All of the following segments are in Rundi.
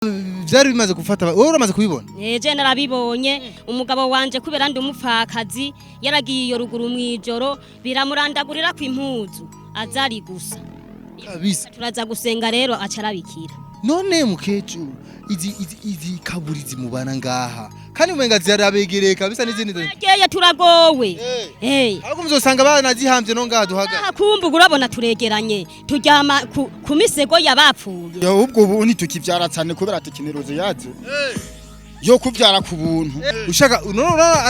byari bimaze gufata wowe uramaze kubibona je narabibonye umugabo wanje kubera ndi umupfakazi yaragiye iyo ruguru mwijoro biramurandagurira ku impuzu azari gusa kabisa turaza gusenga rero acarabikira none mukecu izi kaburizi mubana ngaha kandi umenga zirabegereye kabisa n'izindi yeye turagowe ariko muzosanga banazihambye no ngaha duhaga kumbuga urabona turegeranye turyama ku misego yabapfuye ubwo ubu ntitukivyara cyane kubera tekinoloji yazo yo kuvyara ku buntu ushaka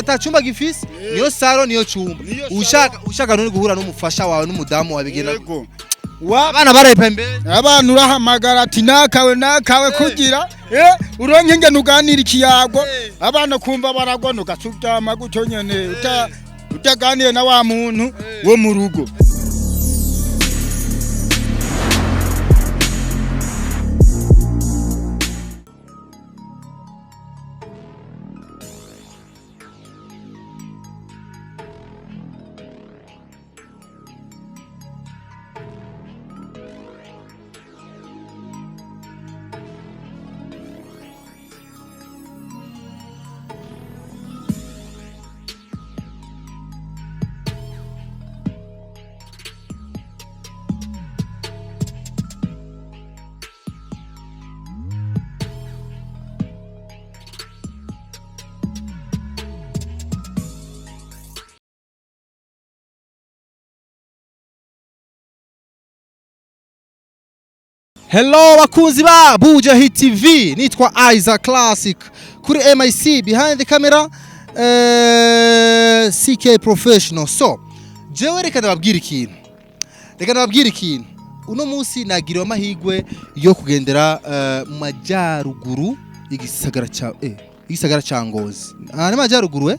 atacumba gifise niyo saro niyo cumba ushaka none guhura n'umufasha wawe n'umudamu wabigena abana barayipembe abantu urahamagara ati nakawe kugira uronke ngene uganira ikiyago abana kumva baragona ugacuryama gutyo nyene utaganiye na wa muntu wo mu rugo. Hello bakunzi ba Bujahit TV nitwa Isaac Classic kuri MIC behind the camera CK Professional. So jewe reka nababwira ikintu uno munsi nagiriwe amahigwe yo kugendera mu majyaruguru igisagara ca Ngozi ni majyaruguru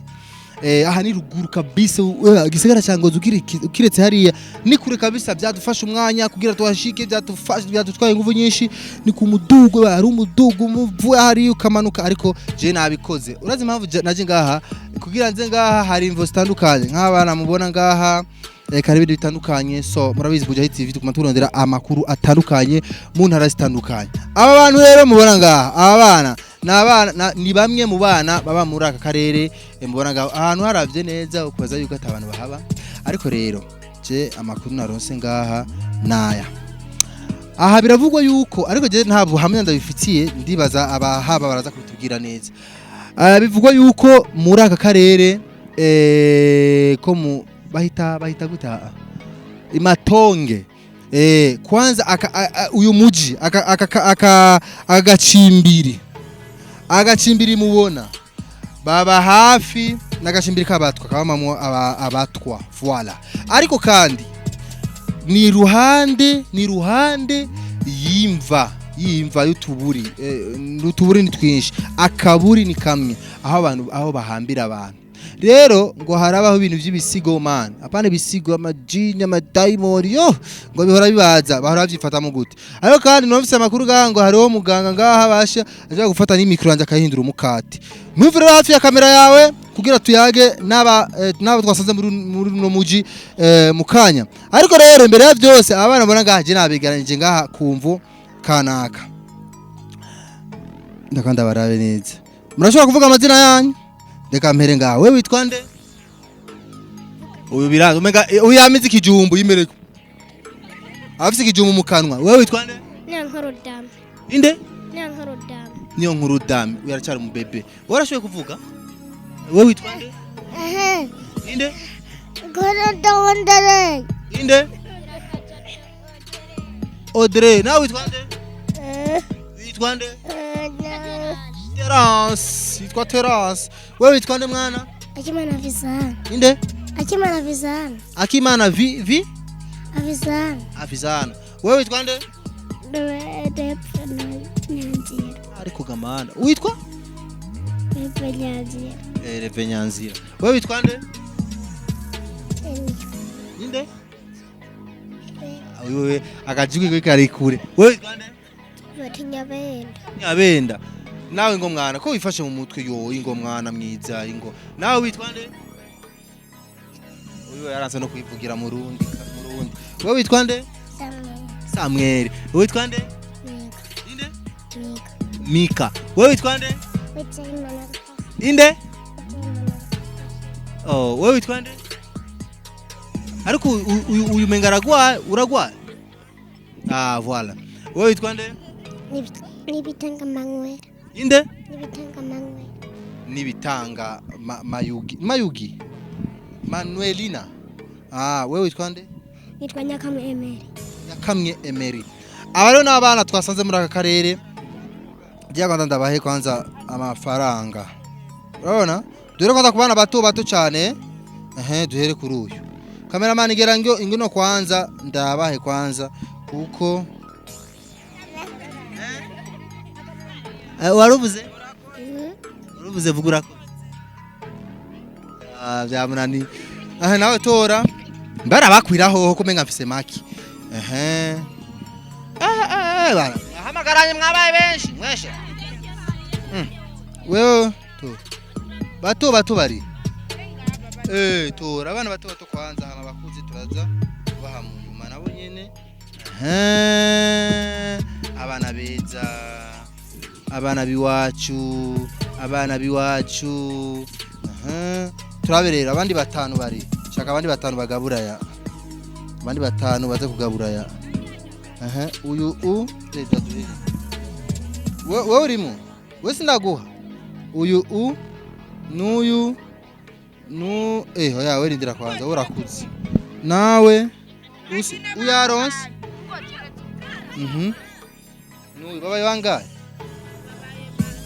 aha ni ruguru kabisa igisagara ca Ngozi ukiretse hariya ni kure kabisa byadufasha umwanya kugira twashike byadutwaye ingufu nyinshi ni ku mudugo ari umudugo umuvuye hari ukamanuka ariko je nabikoze urazi impamvu naje ngaha kugira nze ngaha hari imvo zitandukanye nk'abana mubona ngaha kare ibintu bitandukanye so murabizi Bujahit TV tukuma turondera amakuru atandukanye mu ntara zitandukanye aba bantu rero mubona ngaha aba bana ni bamwe mu bana baba muri aka karere mubona ngaho ahantu haravye neza ukubaza yuko atabantu bahaba ariko rero je amakuru naronse ngaha naya aha biravugwa yuko ariko je nta buhamya ndabifitiye ndibaza abahaba baraza kubitubwira neza bivugwa yuko muri aka karere ko mu bahita gutaha imatonge kwanza uyu muji agacimbiri mubona baba hafi n'agacimbiri k'abatwa kabamamo abatwa voilà ariko kandi ni ruhande yimva y'utuburi ni twinshi akaburi ni kamwe aho bahambira abantu rero ngo harabaho ibintu by'ibisigo man apane bisigo amajinya amadaimoni ngo bihora bibaza bahora byifata gute ariko kandi numvise amakuru ngo hariho muganga ngaha basha aje gufata ni micro yanjye akahindura umukati mwivire hafi ya kamera yawe kugira tuyage naba twasanze muri no muji mukanya ariko rero imbere ya byose abana mbona ngaha je nabigaranije ngaha kumvu kanaka ndakanda barabe neza murashobora kuvuga amazina yanyu reka mpere ngawe wewe witwa nde uyu biranze umenga uyamize ikijumbu yimereko afise ikijumbu mu kanwa wewe witwa nde Nyankurudam inde Nyankurudam uyaracyari mu bebe warashoye kuvuga wewe witwa nde inde Gorodondere inde Audrey nawe witwa nde witwa nde Terence yitwa Terence wewe witwa nde mwana Akimana Vizana inde Akimana Avizana wewe witwa nde ariko gamana witwa Revenyanzira wewe witwa nde inde wewe akajugwe kari kure wewe witwa nde Nyabenda nawe ngo mwana ko wifashe mu mutwe ingo mwana mwiza ingo nawe witwa nde uyu yaranze no kwivugira mu rundi wewe witwa nde Samuel wewe witwa nde inde Mika. Wewe witwa nde? Bujahit. Inde? Oh, wewe witwa nde? Ariko uyu menga uragwa? Ah, voilà. Wewe witwa nde? Nibitanga Manuel. Inde? Nibitanga Manuel. Nibitanga Mayugi. Manuelina. Ah, wewe witwa nde? Nitwa Nyakamwe Emery. Nyakamwe Emery. Aba rero n'abana twasanze muri aka karere. Byaganda ndabahe kwanza amafaranga. Urabona? Dore kwanza kubana bato cyane. Duhere kuri uyu. Cameraman igera ingino kwanza ndabahe kwanza kuko waruvuze? Waruvuze vugura ko. Byamunani. Nawe tora. Mbara bakwiraho kumenga mfise maki. Bana. Hamagaranye mwabaye benshi mweshe. Wewe to. Bato bari. Tora abana bato kwanza hama bakuze turaza baha mu nyuma nabo nyene. Abana beza. Abana biwacu. Turaberera abandi batanu bari. Shaka abandi batanu bagaburaya. Abandi batanu baze kugaburaya. Uyu wewe urimo? We sindaguha. Uyu n'uyu oya we rindira kwanza urakuze. Nawe uyaronse? N'uyu babaye bangahe?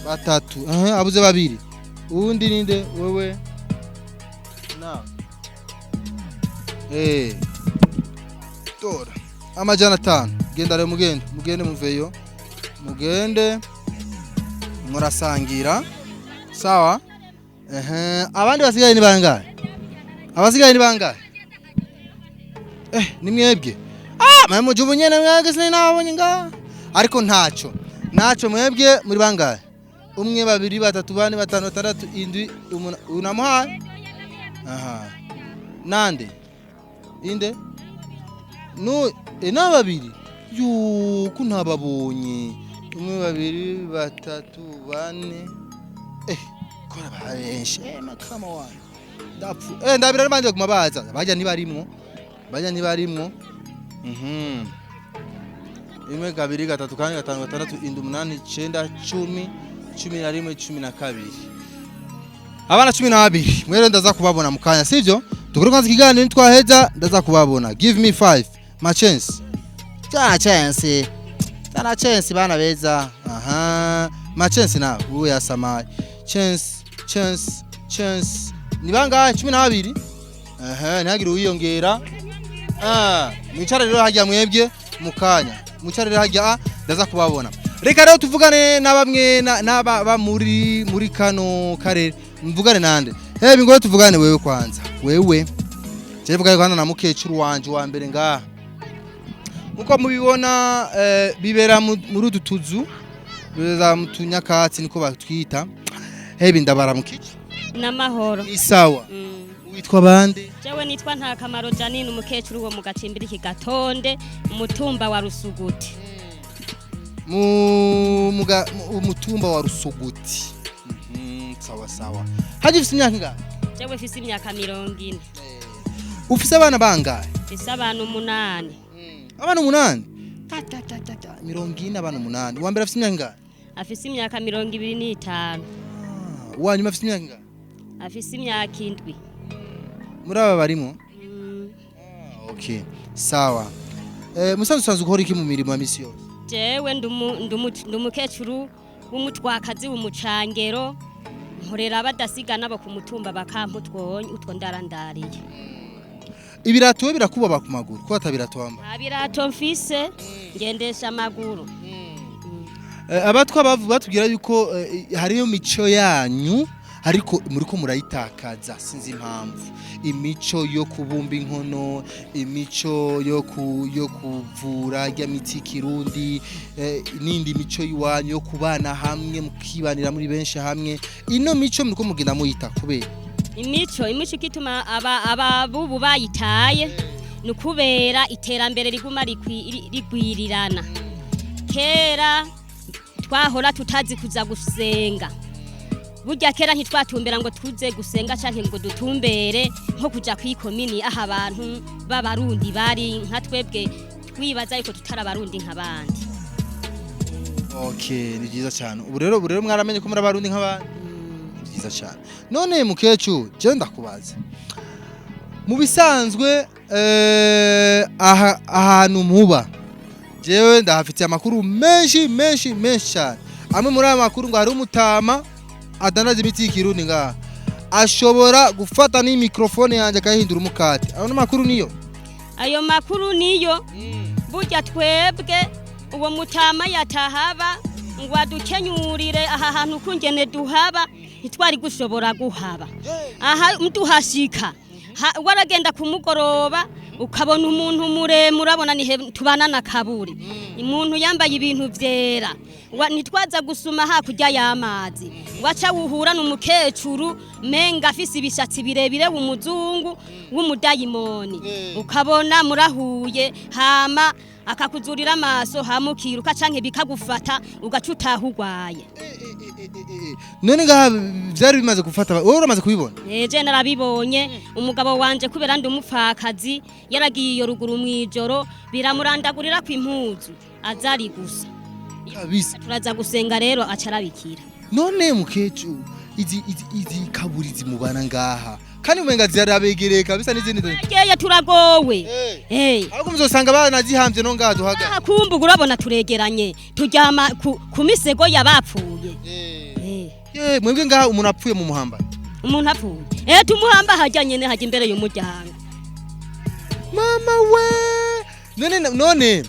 Batatu. Abuze babiri. Undi ninde wewe? Nawe. Tora. Amajana 5. Genda rero mugende muveyo. Mugende murasangira. Sawa? Abandi basigaye ni bangahe? Abasigaye ni bangahe? Ni mwebwe. Mama jubunyene mwage sinabonye nga. Ariko ntaco mwebwe muri bangahe? Umwe babiri batatu bane batanu batandatu indwi unamuhaye? Nande? Inde? Na babiri. Kuntababonye. Umwe babiri batatu bane. Kora babenshi. Makama wanyu. Dapfu. Ndabira banje kumabaza. Bajya ntibarimwo. Imwe kabiri gatatu kane gatanu gatandatu indwi umunani 9 10 11 12. Abana 12. Mwere ndaza kubabona mukanya sivyo? Tukuri kwanza kiganiro twaheza ndaza kubabona. Give me 5. My chance. Tana chance bana beza. My chance na uwe yasamaye. Chance. Ni bangahe 12? Ntihagire uyongera. Mwicara rero hajya mwebwe mukanya. Mwicara rero hajya ndaza kubabona. Reka rero tuvugane na bamwe n'aba muri kano karere. Mvugane nande. Bingoye tuvugane wewe kwanza. Wewe. Je vuga kwanza na mukecuru wanje wa mbere ngaha. Uko mubibona bibera muri ututuzu. Beza mutunyakatsi niko batwita. Ndabara mukiki. Namahoro. Isawa. Witwa bande? Jewe nitwa nta kamaro Janine umukecuru wo mu gacimbiri kigatonde umutumba wa Rusuguti. Umutumba wa Rusuguti. Sawa. Haje ufite imyaka ingahe? Jewe mfise imyaka 40. Ufise abana bangahe? Mfise abana 8. Abana 8? 40 abana 8. Wa mbere afise imyaka ingahe? Afise imyaka 25. Wanyuma afise imyaka ingahe? Afise imyaka 7. Muri aba barimo? Okay. Sawa. Musanzwe ukora iki mu mirimo ya misi yose? Jewe ndumukecuru w'umutwakazi w'umucangero nkorera badasiga nabo ku mutumba bakamputwonye utwo ndarandariye. Ibirato birakuba ku maguru ko atabirato wamba? Abirato mfise ngendesha amaguru. Abatwa batubwira yuko hariyo mico yanyu ariko muriko murayitakaza sinzi impamvu. Imico yo kubumba inkono, imico yo kuvura rya miti kirundi, nindi mico yiwanyu yo kubana hamwe mukibanira muri benshi hamwe. Ino mico muriko mugenda muyita kubera imico kituma ababubu bayitaye nukubera iterambere riguma rigwirirana. Kera twahora tutazi kuza gusenga burya kera ntitwatumbera ngo tuze gusenga canke ngo dutumbere nko kuja kwikomini aho abantu b'abarundi bari nka twebwe twibaza yuko tutari abarundi nk'abandi. Okay, ni byiza cyane. Ubu rero mwaramenye ko muri abarundi nk'abandi. Ni byiza cyane. None mukecu, je ndakubaza. Mu bisanzwe ahantu muba. Jewe ndahafitiye amakuru menshi cyane. Amwe muri aya makuru ngo hari umutama adanaje imiti y'ikirundi ngaha. Ashobora gufata ni mikrofone yanje akahindura umukati. Ayo makuru niyo. Ayo makuru niyo. Burya twebwe uwo mutama yatahaba ngo adukenyurire aha hantu kungene duhaba ntitwari gushobora guhaba. Aha mduhashika. Waragenda kumugoroba ukabona umuntu muremure abona ni tubana na kaburi. Umuntu yambaye ibintu vyera. Nitwaza gusuma hakurya y'amazi. Waca wuhura n'umukecuru menga afise ibishatsi birebire w'umuzungu w'umudayimoni. Ukabona murahuye hama akakuzurira amaso hamukiruka canke bikagufata ugacutaha ugwaye. None ngaha byari bimaze gufata wowe uramaze kubibona? Je narabibonye umugabo wanje kubera ndi umupfakazi yaragiye iyo ruguru mwijoro biramurandagurira kw'impuzu azari gusa. Kabisa turaza gusenga rero acarabikira. None mukecu izi kaburizi mubana ngaha kandi umenga zirabegereye kabisa n'izindi Yeye turagowe. Ariko muzosanga bana zihambye no ngaha duhaga. Kumbuga urabona turegeranye tujyama ku misego yabapfuye. Mwebwe ngaha umuntu apfuye mu muhamba. Umuntu apfuye. Tumuhamba hajyanye ne haje imbere y'umuryango. Mama we. None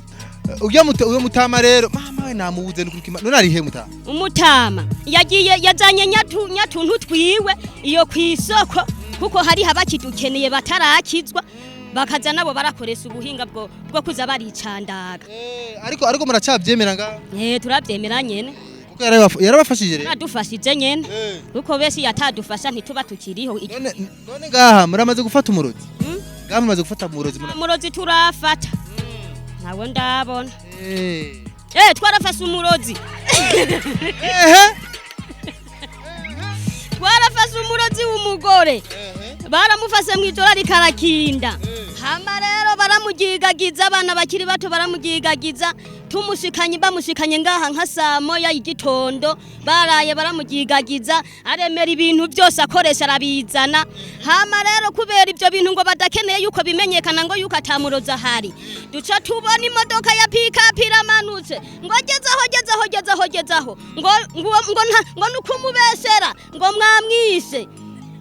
uyo mutama rero mama we namubuze n'ukurikima. None ari he mutama? Umutama yagiye yazanye nyatuntu twiwe iyo kwisoko kuko hari habakidukeneye batarakizwa bakaza nabo barakoresha ubuhinga bwo kuza baricandaga. Ariko muracabyemera ngaha? Turabyemera nyene. Kuko yarabafashije rero. Adufashije nyene. Kuko bese yatadufasha ntituba tukiriho. None ngaha muramaze gufata umurozi? Ngaha muramaze gufata umurozi Umurozi turafata. Nawe ndabona. Twarafashe umurozi. Twarafashe umurozi w'umugore. Baramufase mwijoro ari karakinda. Hama rero baramugigagiza abana bakiri bato baramugigagiza tumushikanye bamushikanye ngaha nka saa moya y'igitondo baraye baramugigagiza aremera ibintu byose akoresha arabizana. Hama rero kubera ibyo bintu ngo badakeneye yuko bimenyekana ngo yuko atamuroza hari duca tubona imodoka ya pick-up iramanutse ngo gezaho ngo nukumubesera ngo mwamwishe.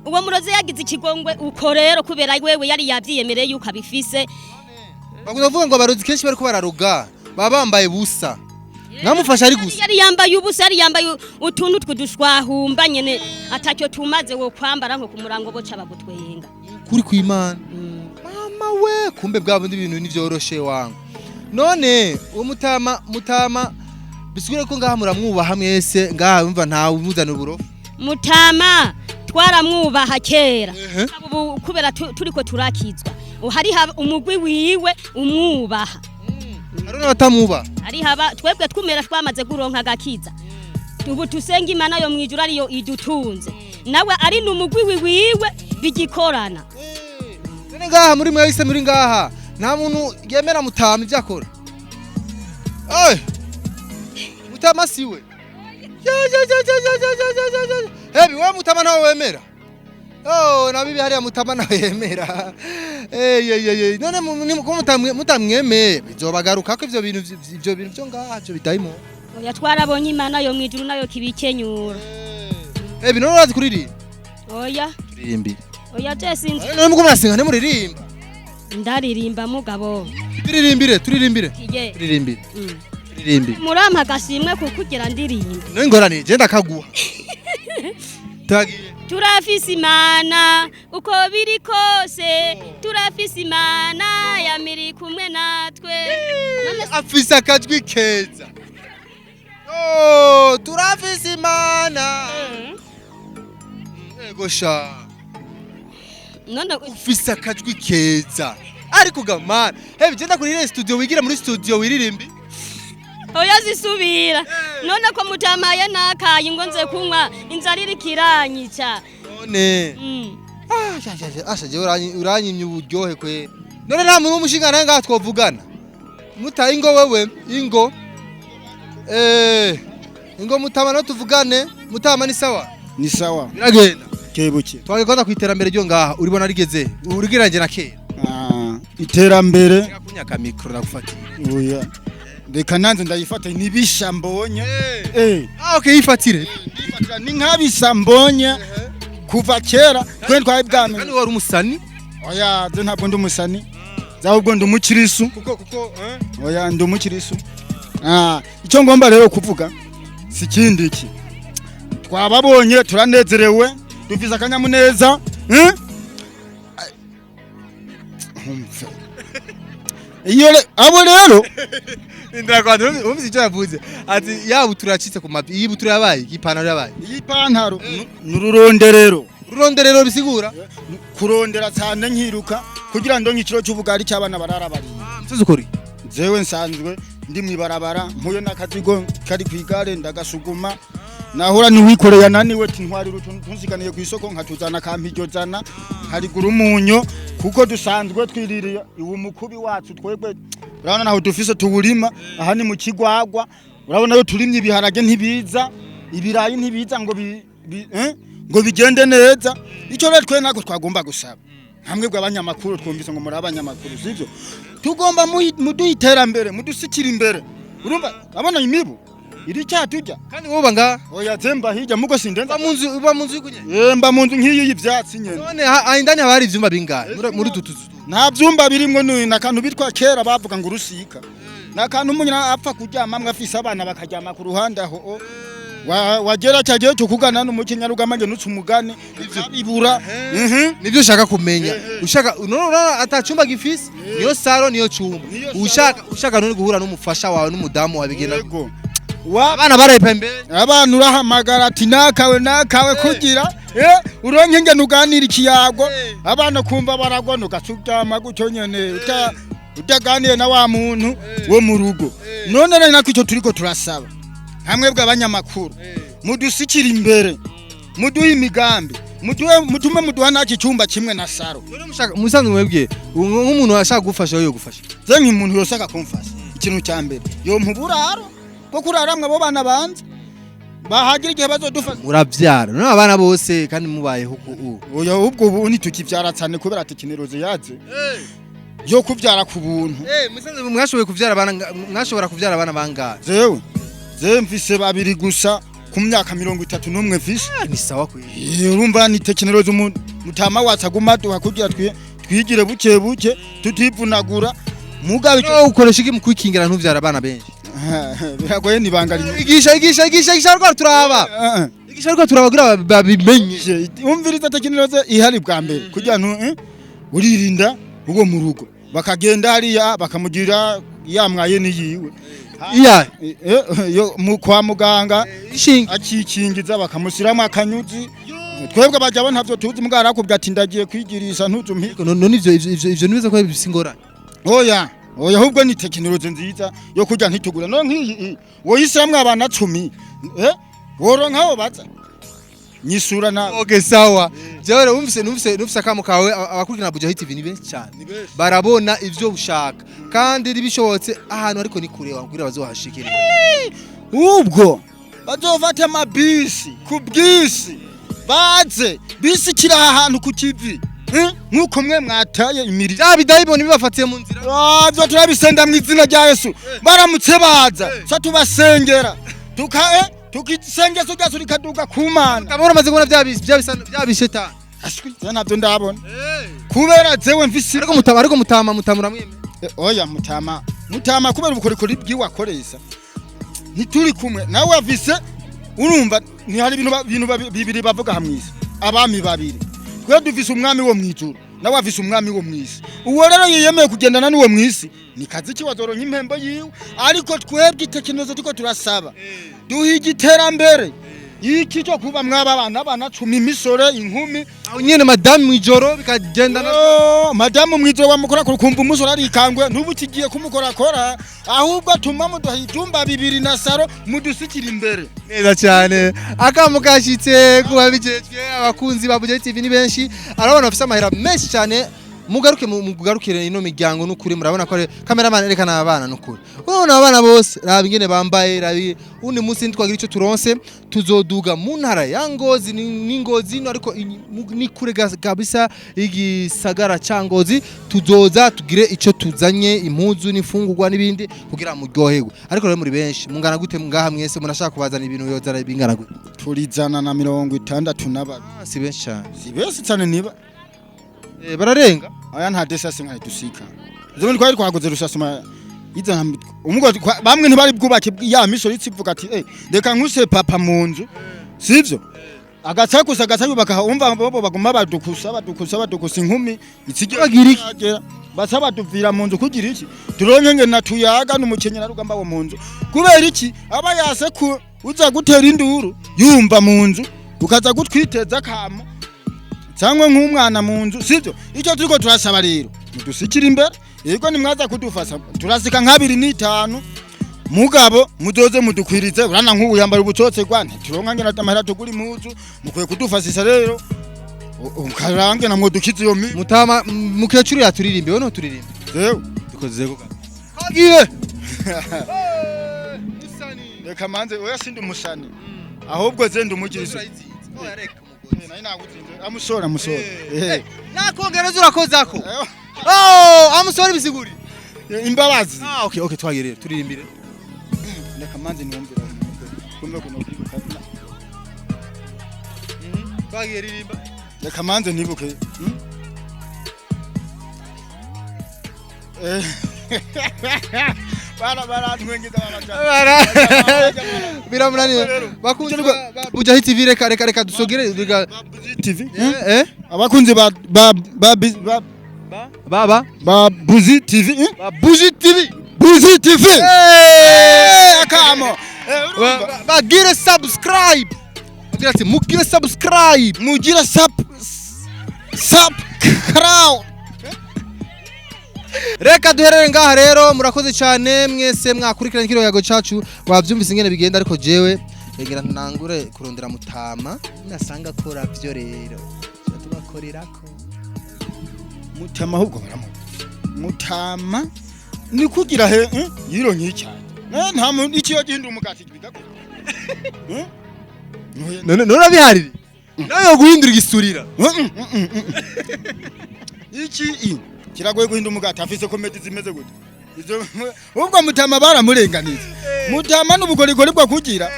Uwo muroze yagize ikigongwe uko rero kubera wewe yari yavyiyemereye yuko abifise. Bavuga ngo abarozi kenshi bariko bararuga babambaye busa. Ngamufasha ari gusa. Yari yambaye ubusa yari yambaye utuntu twudushwahumba nyene atacyo tumaze wo kwambara nko kumurango boca bagutwenga. Kuri kw'Imana. Mama we kumbe bwabo ndi ibintu nivyoroshe wangu. None uwo mutama bisubire ko ngaha muramwubaha mwese ngaha umva ntawe umuzana uburo. Mutama twaramwubaha kera. Ubu kubera turiko turakizwa. Hari umugwi wiwe umwubaha. Hari n'abatamuba. Hari haba twebwe twumera twamaze guronka gakiza. Ubu tusenga Imana yo mwijuru ariyo idutunze. Nawe ari numugwi wiwe bigikorana. None ngaha muri mwese muri ngaha nta muntu yemera mutama ivyakora. Mutama siwe. Hebi wa mutama nawe wemera? Nabibi hariya mutama nawe yemera. None mutamwemeye bizobagaruka ko ivyo bintu byo ngaha byo bitayimo. Oya twarabonye Imana yo mwijuru nayo kibikenyura. Hebi none urazi kuririmba? Oya. Turirimbi. Oya je sinzi. None muko murasenga nemuririmba? Ndaririmba mugabo. Turirimbire. Turirimbi. Murampa gashimwe kukugira ndirimbe. None ngorane je ndakaguha. Tagiye. Turafise Imana uko biri kose turafise Imana yamiri kumwe natwe. Afise akajwi keza. Turafise Imana. Ego sha. None ufise akajwi keza. Ariko gamana, je ndakuri studio wigira muri studio wiririmbi. oya zisubira none ko mutamaye nakaye ngo nze kunywa inzara iri kiranyica none asha je uranyimye uburyohe kwe none nta muntu w'umushinga nawe ngaha twovugana mutaye ingo wewe ingo ingo mutama no tuvugane mutama ni sawa biragenda kebuke twagikora ku iterambere ryo ngaha uribona rigeze urigiranje na kera iterambere kunyaka mikro nagufatira oya reka nanze ndayifata nibisha mbonye okay yifatire ni nkabisa mbonye kuva kera twe twabwame kandi wari umusani oya je ntabwo ndi umusani ahubwo ndi umukirisu kuko oya ndi umukirisu icyo ngomba rero kuvuga si kindi iki twababonye turanezerewe dufiza akanyamuneza iyo abo rero Indrakwanda umvise icyo yavuze ati yabu turacitse ku mapi iyi butura yabaye ipantaro yabaye ipantaro nururonderero bisigura kurondera cyane nkiruka kugira ngo nkikiro cy'ubugari cy'abana barara bari musozi ukuri jewe nsanzwe ndi mwibarabara mpuye n'akazigo kari kwigare ndagasuguma nahora ni wikoreye naniwe tintwarira tunziganiye ku isoko nkatuzana kampijozana harigura umunyo kuko dusanzwe twiririye iwu mukubi wacu twebwe urabona naho dufise tuwurima aha ni mu kigwagwa urabona yo turimye ibiharage ntibiza ibirayi ntibiza ngo bigende neza icyo rero twe nako twagomba gusaba hamwe bw'abanyamakuru twumvise ngo muri abanyamakuru sivyo tugomba muduiterambere mudusikira imbere urumva abona imibu iri cyatujya kandi woba nga oya zemba hirya mugo sindenza uba munzu yukunye mba munzu nkiyi y'ivyatsi nyene none indani habari ivyumba bingahe muri tutuzu nta vyumba birimwe nakantu bitwa kera bavuga ngo urusika nakantu umunyana apfa kuryama mwe afise abana bakaryama ku ruhande aho wagera cyagiye cyo kugana n'umukinyarugama nge nutse umugane ibura nivyo ushaka kumenya ushaka atacumba gifise niyo saro niyo cumba ushaka none guhura n'umufasha wawe n'umudamu wabigena abana barayipembe abantu urahamagara ati nakawe kugira uronke nge nuganira ikiyago abana kumva baragonuka subyama gucyo nyene utaganiye na wa muntu wo mu rugo none rero nako icyo turiko turasaba hamwe bw'abanyamakuru mudusikira imbere muduha imigambi mutume muduha naki cyumba kimwe na saro musanzwe mwebwe nk'umuntu ashaka gufasha yo gufasha je nk'umuntu yosaka kumfasha ikintu cya mbere yo mpuburaro ko kuraramwe abo bana banze bahagira igihe bazodufasha muravyara no abana bose kandi mubayeho oya ubwo ubu nitukivyara cyane kubera tekinoloji yaje yo kuvyara ku buntu musanzwe mwashoboye kuvyara abana mwashobora kuvyara abana bangahe je mfise babiri gusa ku myaka 31 mfise ni sawa kwe urumva ni tekinoloji mutama watsaguma duha kugira twigire buke tutivunagura mugabe cyo ukoresha iki mu kwikingira ntuvyara abana benshi biragoye nibanga rimwe igisha rwa turaba igisha rwa turaba kugira babimenye umviriza tekinoloji ihari bwa mbere kugira uririnda uwo mu rugo bakagenda hariya bakamugira yamwaye niyiwe yo kwa muganga akikingiza bakamusiramo akanyuzi twebwe bajya ntavyo tuzi mugara akubwa ati ndagiye kwigirisha ntuzumpi none ivyo nibiza ko bisingora oya ahubwo ni tekinoloji nziza yo kujya ntitugura no nkiyi woyisiramwe abana 10 woronkaho baza nyisura na okay sawa jewe numvise akamo kawe abakurikirana Bujahit ibintu benshi cyane barabona ivyo ushaka kandi ribishobotse ahantu ariko ni kure wakugira bazohashikira ubwo bazofata amabisi kubwisi baze bisi kira ahantu ku kivi nkuko mwe mwataye imiri bidayibona bibafatiye mu nzira byo turabisenda mu izina rya Yesu baramutse baza sa tubasengera tukisengeza ujyaso rikaduga kumana kabora maze kubona byabishetani ashwi nabyo ndabona kubera zewe mfisi ariko mutamura mweme oya mutama kubera ubukorikori bwiwakoreza ntituri kumwe nawe avise urumva ni hari ibintu bibiri bavuga hamwise abami babiri twe dufise umwami wo mwijuru nawe avise umwami wo mwisi uwo rero yiyemeye kugendana n'uwo mwisi ni kazi kiwazoronka impembo yiwe ariko twebwe itekinoloji tuko turasaba duha igiterambere iki cyo kuba mwaba bana 10 imisore inkumi aho nyene madame mwijoro bikagenda madame mwijoro wamukora kumva umusore ari ikangwe nubu kigiye kumukorakora ahubwo atuma muduha ibyumba bibiri na saro mudusikira imbere neza cyane akamukashitse kuba bijejwe abakunzi ba Bujahit TV ni benshi arabona bafite amahera menshi cyane mugarukire ino miryango n'ukuri murabona ko cameraman erekana abana n'ukuri urabona abana bose rabi ngene bambaye rabi undi munsi ntitwagira ico turonse tuzoduga mu ntara ya Ngozi n'Ingozi no ariko ni kure kabisa igisagara ca Ngozi tuzoza tugire ico tuzanye impuzu n'ifungurwa n'ibindi kugira muryoherwe ariko rero muri benshi mungana gute ngaha mwese murashaka kubazana ibintu yozara bingana gute turizana na 62 si benshi cyane si benshi cyane niba bararenga aya nta desasi nka dusika zo ni kwari kwagoze rusasuma iza umugo bamwe ntibari bwubake ya misoro itsivuga ati reka nkuse papa mu nzu sivyo agatsakusa baka umva bobo baguma badukusa inkumi ikigera basaba duvira mu nzu kugira iki turonke nge natuyaga n'umukenyera rugamba wo mu nzu kubera iki aba yase ku uza gutera induru yumva mu nzu ukaza gutwiteza kamo cyangwa nk'umwana mu nzu sivyo icyo turiko turasaba rero mudusikira imbere yego nimwaza kudufasa turasika nka 2 mugabo mudoze mudukwirize urana nk'ubu yambara ubucotse gwane turonka ngena tamahera tuguri muzu mukwiye kudufasisa rero ukarange na mwodukize yo mutama mukecuru yaturirimbe wono turirimbe yewe dukoze ko kagiye reka manze oya sindi umusani ahubwo zende umugirize amusora nakongereza urakozako amusora bisiguri imbabazi okay twagerere turirimbire reka manze niyombera kumbe kuno kwibuka twageririmba reka manze nibuke bara ntwengeza biramunaniye bakunze Bujahit TV reka dusogere TV abakunzi ba Bujahit TV Bujahit TV akamo bagire subscribe bagira ati mugire subscribe mugira sub crowd reka duherere ngaha rero murakoze cyane mwese mwakurikirana kiro yago cacu wavyumvise ingene bigenda ariko jewe egera ntangure kurondera mutama nasanga kora byo rero tubakorerako mutama ahubwo baramo mutama ni kugira he yironye cyane nta muntu ikiyo gihinda umugati bigako none biharire nayo guhindura igisurira iki kiragoye guhinda umugati afise komedi zimeze gute izo ubwo mutama baramurenganiza mutama n'ubugorigori bwa kugira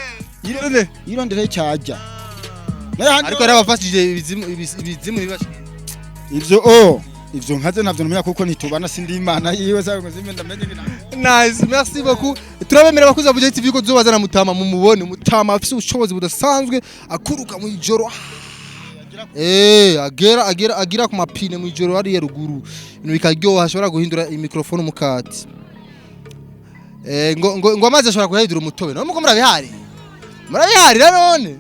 irondere cyajya ariko arabafashije ibizimu bibashije ivyo nkaze navyo numenya kuko nitubana sindi imana yiwe sabe ngizime ndamenye nice merci beaucoup turabemera bakuza Bujahit TV ko zobazana mutama mu mubone mutama afise ubushobozi budasanzwe akuruka mu ijoro agira ku mapine mu ijoro ari ruguru ibintu bikaryoha ashobora guhindura imikrofone umukati ngo amazi ashobora guhindura umutobe no muko murabihari none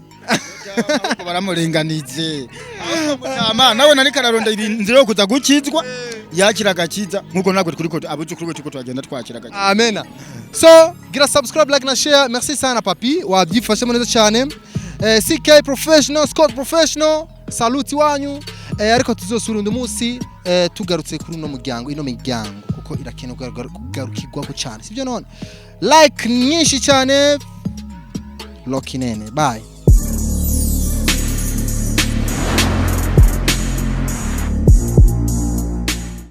baramurenganize mutama nawe nari kararonda inzira yo kuza gukizwa yakira gakiza nkuko nagwe kuri ko abuze kuri ko twagenda twakira gakiza amen so gira subscribe like na share merci sana papi wabyifashe neza cyane CK professional Scott professional saluti wanyu ariko tuzosura undi munsi tugarutse kuri ino miryango kuko irakenerwa kugarukirwa ko cyane sivyo none like nyinshi cyane lokinene bye